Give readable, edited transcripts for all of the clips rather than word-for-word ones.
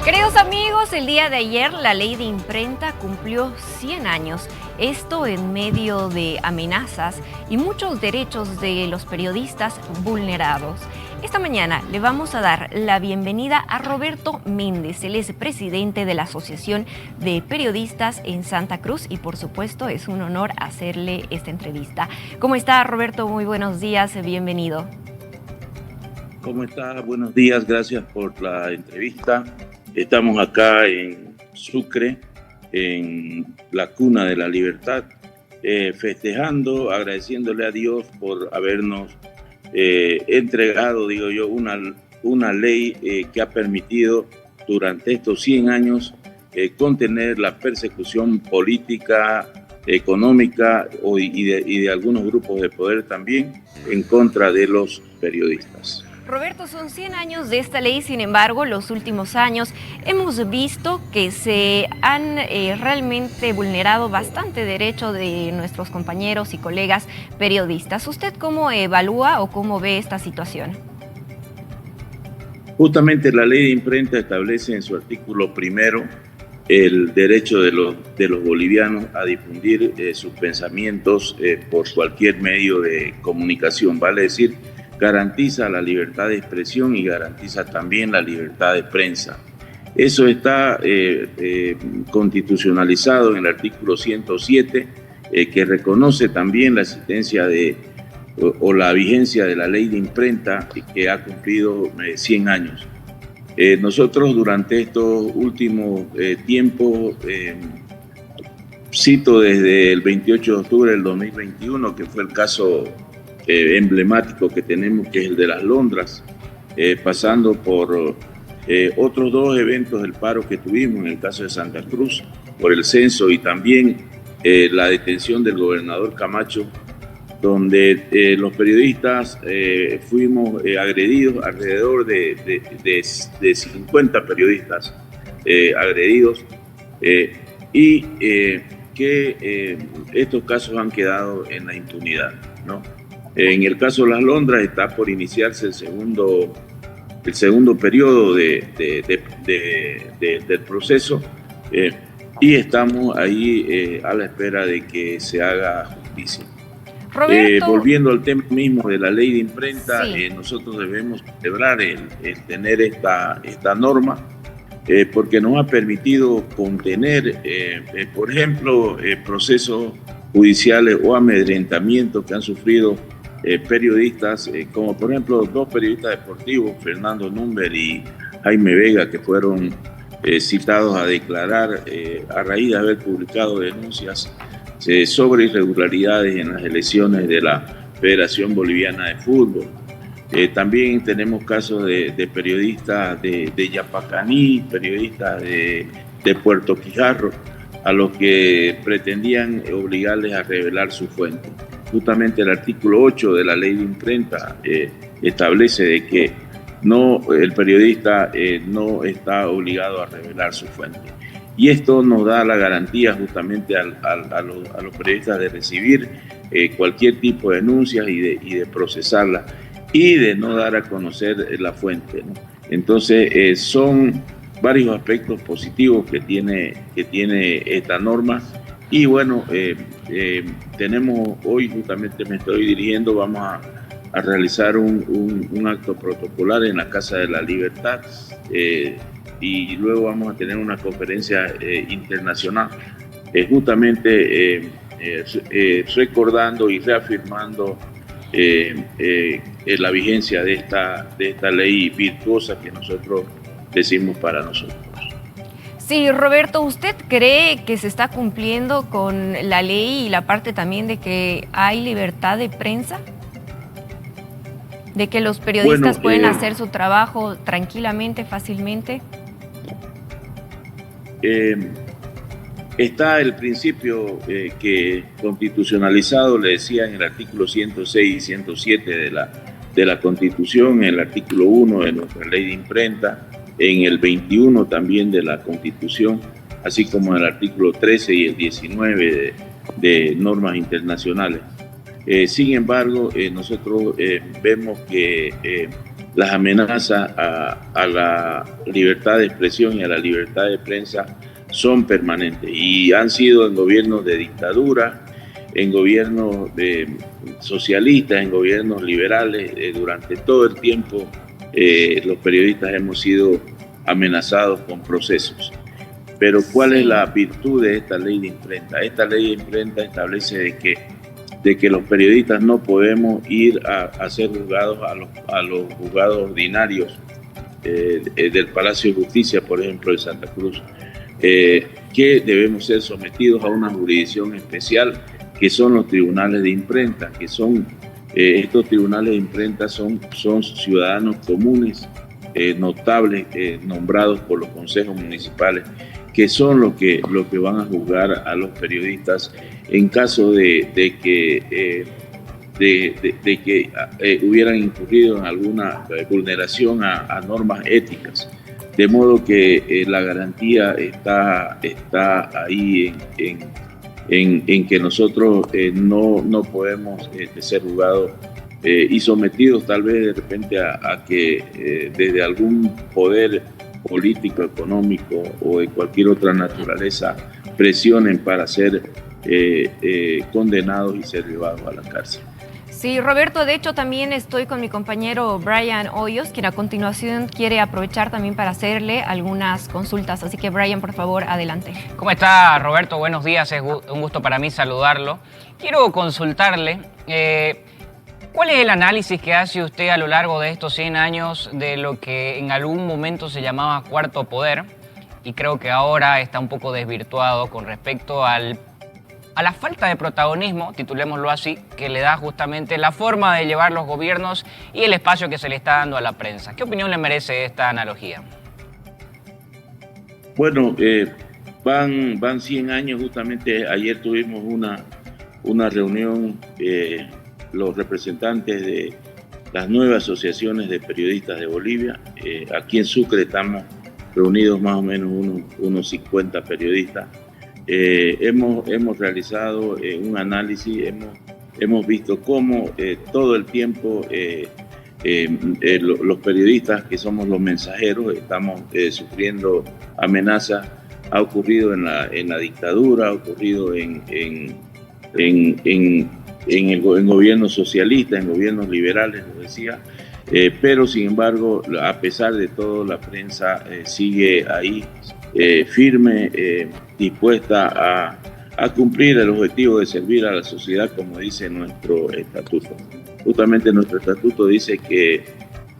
Queridos amigos, el día de ayer la ley de imprenta cumplió 100 años. Esto en medio de amenazas y muchos derechos de los periodistas vulnerados. Esta mañana le vamos a dar la bienvenida a Roberto Méndez. Él es presidente de la Asociación de Periodistas en Santa Cruz y por supuesto es un honor hacerle esta entrevista. ¿Cómo está, Roberto? Muy buenos días, bienvenido. ¿Cómo está? Buenos días, gracias por la entrevista. Estamos acá en Sucre, en la cuna de la libertad, festejando, agradeciéndole a Dios por habernos entregado, digo yo, una ley que ha permitido durante estos 100 años contener la persecución política, económica y de algunos grupos de poder también en contra de los periodistas. Roberto, son 100 años de esta ley, sin embargo, los últimos años hemos visto que se han realmente vulnerado bastante derecho de nuestros compañeros y colegas periodistas. ¿Usted cómo evalúa o cómo ve esta situación? Justamente la ley de imprenta establece en su artículo primero el derecho de los bolivianos a difundir sus pensamientos por cualquier medio de comunicación, vale decir, garantiza la libertad de expresión y garantiza también la libertad de prensa. Eso está constitucionalizado en el artículo 107, que reconoce también la existencia o la vigencia de la ley de imprenta que ha cumplido 100 años. Nosotros durante estos últimos tiempos, cito desde el 28 de octubre del 2021, que fue el caso emblemático que tenemos, que es el de las Londras, pasando por otros dos eventos del paro que tuvimos, en el caso de Santa Cruz, por el censo y también la detención del gobernador Camacho, donde los periodistas fuimos agredidos, alrededor de 50 periodistas agredidos, y que estos casos han quedado en la impunidad, ¿no? En el caso de las Londras está por iniciarse el segundo periodo del proceso y estamos ahí a la espera de que se haga justicia. Volviendo al tema mismo de la ley de imprenta, sí. Nosotros debemos celebrar el tener esta norma porque nos ha permitido contener, por ejemplo, procesos judiciales o amedrentamientos que han sufrido periodistas, como por ejemplo dos periodistas deportivos, Fernando Number y Jaime Vega, que fueron citados a declarar a raíz de haber publicado denuncias sobre irregularidades en las elecciones de la Federación Boliviana de Fútbol. También tenemos casos de periodistas de Yapacaní, periodistas de Puerto Quijarro, a los que pretendían obligarles a revelar su fuente. Justamente el artículo 8 de la ley de imprenta establece de que el periodista no está obligado a revelar su fuente. Y esto nos da la garantía justamente a los periodistas de recibir cualquier tipo de denuncias y de procesarlas y de no dar a conocer la fuente, ¿no? Entonces son varios aspectos positivos que tiene esta norma. Y bueno, tenemos hoy, justamente me estoy dirigiendo, vamos a realizar un acto protocolar en la Casa de la Libertad y luego vamos a tener una conferencia internacional, justamente recordando y reafirmando la vigencia de esta ley virtuosa que nosotros decimos para nosotros. Sí, Roberto, ¿usted cree que se está cumpliendo con la ley y la parte también de que hay libertad de prensa? ¿De que los periodistas pueden hacer su trabajo tranquilamente, fácilmente? Está el principio que constitucionalizado, le decía en el artículo 106 y 107 de la Constitución, en el artículo 1 de nuestra ley de imprenta, en el 21 también de la Constitución, así como en el artículo 13 y el 19 de normas internacionales. Sin embargo, nosotros vemos que las amenazas a la libertad de expresión y a la libertad de prensa son permanentes y han sido en gobiernos de dictadura, en gobiernos socialistas, en gobiernos liberales. Durante todo el tiempo los periodistas hemos sido amenazados con procesos. Pero ¿cuál es la virtud de esta ley de imprenta? Esta ley de imprenta establece de que los periodistas no podemos ir a ser juzgados a los juzgados ordinarios del Palacio de Justicia, por ejemplo, de Santa Cruz, que debemos ser sometidos a una jurisdicción especial, que son los tribunales de imprenta, que son estos tribunales de imprenta son ciudadanos comunes, notables, nombrados por los consejos municipales, que son los que van a juzgar a los periodistas en caso de que hubieran incurrido en alguna vulneración a normas éticas. De modo que la garantía está ahí en que nosotros no podemos ser juzgados y sometidos tal vez de repente a que desde algún poder político, económico o de cualquier otra naturaleza presionen para ser condenados y ser llevados a la cárcel. Sí, Roberto, de hecho también estoy con mi compañero Brian Hoyos, quien a continuación quiere aprovechar también para hacerle algunas consultas. Así que Brian, por favor, adelante. ¿Cómo está, Roberto? Buenos días, es un gusto para mí saludarlo. Quiero consultarle, ¿cuál es el análisis que hace usted a lo largo de estos 100 años de lo que en algún momento se llamaba cuarto poder? Y creo que ahora está un poco desvirtuado con respecto a la falta de protagonismo, titulémoslo así, que le da justamente la forma de llevar los gobiernos y el espacio que se le está dando a la prensa. ¿Qué opinión le merece esta analogía? Bueno, van 100 años, justamente ayer tuvimos una reunión, los representantes de las 9 asociaciones de periodistas de Bolivia. Aquí en Sucre estamos reunidos más o menos unos 50 periodistas. Hemos realizado un análisis, hemos visto cómo todo el tiempo los periodistas que somos los mensajeros estamos sufriendo amenazas. Ha ocurrido en la dictadura, ha ocurrido en gobiernos socialistas, en gobiernos liberales, lo decía, pero sin embargo, a pesar de todo, la prensa sigue ahí firme, dispuesta a cumplir el objetivo de servir a la sociedad, como dice nuestro estatuto. Justamente nuestro estatuto dice que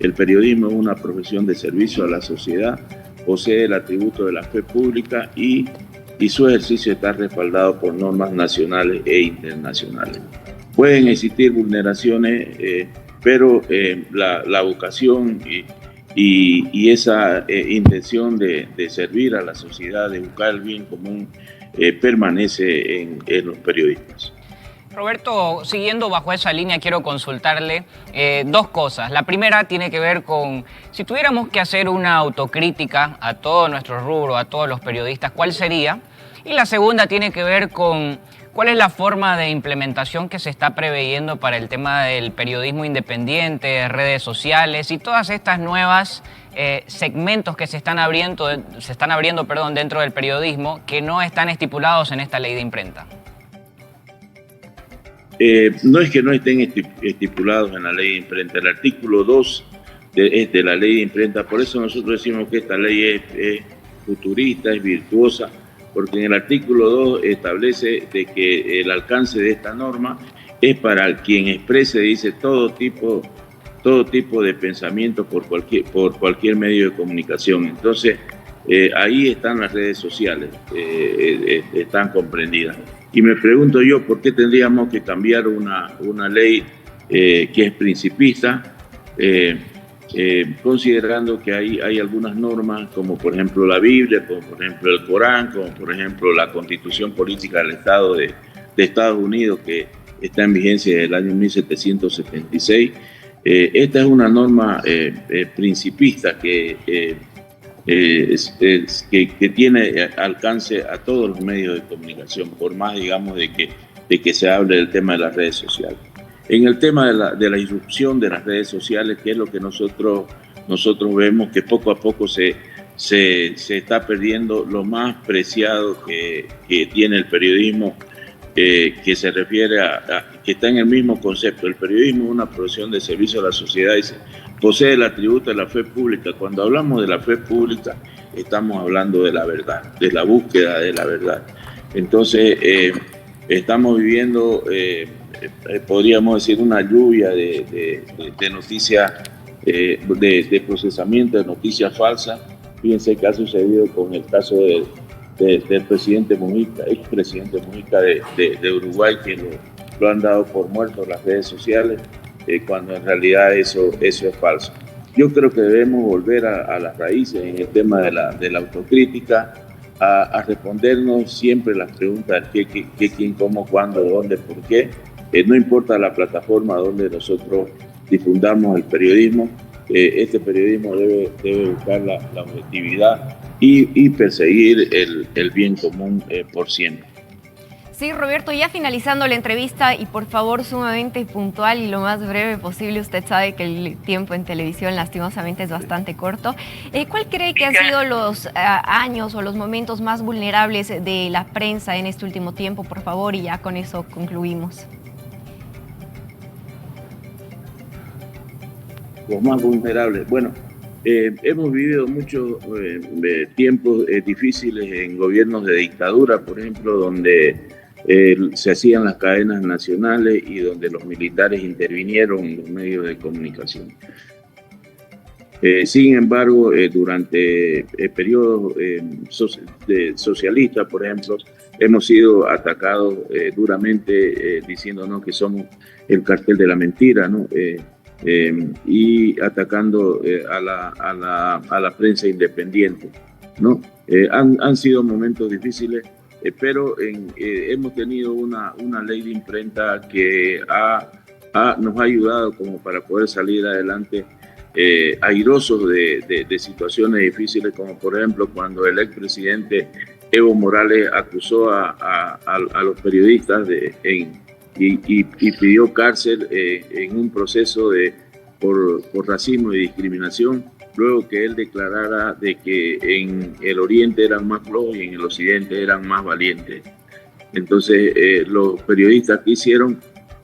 el periodismo es una profesión de servicio a la sociedad, posee el atributo de la fe pública y su ejercicio está respaldado por normas nacionales e internacionales. Pueden existir vulneraciones, pero la vocación y esa intención de servir a la sociedad, de buscar el bien común, permanece en los periodistas. Roberto, siguiendo bajo esa línea, quiero consultarle dos cosas. La primera tiene que ver con, si tuviéramos que hacer una autocrítica a todo nuestro rubro, a todos los periodistas, ¿cuál sería? Y la segunda tiene que ver con cuál es la forma de implementación que se está preveyendo para el tema del periodismo independiente, redes sociales y todas estas nuevas segmentos que se están abriendo dentro del periodismo que no están estipulados en esta ley de imprenta. No es que no estén estipulados en la ley de imprenta. El artículo 2 de la ley de imprenta, por eso nosotros decimos que esta ley es futurista, es virtuosa, porque en el artículo 2 establece de que el alcance de esta norma es para quien exprese, dice, todo tipo de pensamiento por cualquier medio de comunicación. Entonces, ahí están las redes sociales, están comprendidas. Y me pregunto yo, ¿por qué tendríamos que cambiar una ley que es principista, considerando que hay algunas normas, como por ejemplo la Biblia, como por ejemplo el Corán, como por ejemplo la Constitución Política del Estado de Estados Unidos, que está en vigencia desde el año 1776? Esta es una norma principista que tiene alcance a todos los medios de comunicación, por más, digamos, de que se hable del tema de las redes sociales. En el tema de la irrupción de las redes sociales, que es lo que nosotros vemos que poco a poco se está perdiendo lo más preciado que tiene el periodismo, que se refiere que está en el mismo concepto. El periodismo es una profesión de servicio a la sociedad y posee el atributo de la fe pública. Cuando hablamos de la fe pública, estamos hablando de la verdad, de la búsqueda de la verdad. Entonces, estamos viviendo, podríamos decir, una lluvia de noticias, de procesamiento de noticias falsas. Fíjense que ha sucedido con el caso del presidente Mujica, expresidente Mujica de Uruguay, que lo han dado por muerto en las redes sociales, cuando en realidad eso es falso. Yo creo que debemos volver a las raíces en el tema de la autocrítica, a respondernos siempre las preguntas qué, quién, cómo, cuándo, dónde, por qué. No importa la plataforma donde nosotros difundamos el periodismo, este periodismo debe buscar la objetividad y perseguir el bien común por siempre. Sí, Roberto, ya finalizando la entrevista y por favor sumamente puntual y lo más breve posible, usted sabe que el tiempo en televisión lastimosamente es bastante corto. ¿Cuál cree que han sido los años o los momentos más vulnerables de la prensa en este último tiempo, por favor, y ya con eso concluimos? Los más vulnerables. Bueno, hemos vivido muchos tiempos difíciles en gobiernos de dictadura, por ejemplo, donde se hacían las cadenas nacionales y donde los militares intervinieron en los medios de comunicación. Sin embargo, durante periodos socialistas, por ejemplo, hemos sido atacados duramente diciéndonos que somos el cartel de la mentira, ¿no? Y atacando a la prensa independiente, ¿no? Han sido momentos difíciles, pero hemos tenido una ley de imprenta que nos ha ayudado como para poder salir adelante airosos de situaciones difíciles, como por ejemplo cuando el expresidente Evo Morales acusó a los periodistas y pidió cárcel en un proceso por racismo y discriminación, luego que él declarara de que en el oriente eran más flojos y en el occidente eran más valientes. Entonces los periodistas que hicieron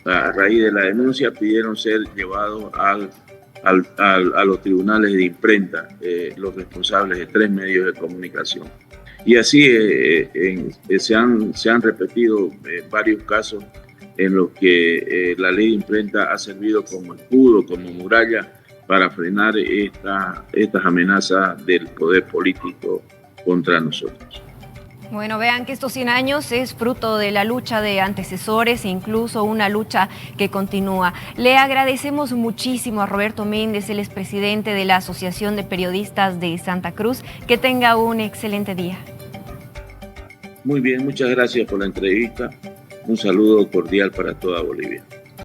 a raíz de la denuncia pidieron ser llevados a los tribunales de imprenta, los responsables de 3 medios de comunicación. Y así se han repetido varios casos en los que la ley de imprenta ha servido como escudo, como muralla para frenar estas amenazas del poder político contra nosotros. Bueno, vean que estos 100 años es fruto de la lucha de antecesores e incluso una lucha que continúa. Le agradecemos muchísimo a Roberto Méndez, el expresidente de la Asociación de Periodistas de Santa Cruz. Que tenga un excelente día. Muy bien, muchas gracias por la entrevista. Un saludo cordial para toda Bolivia.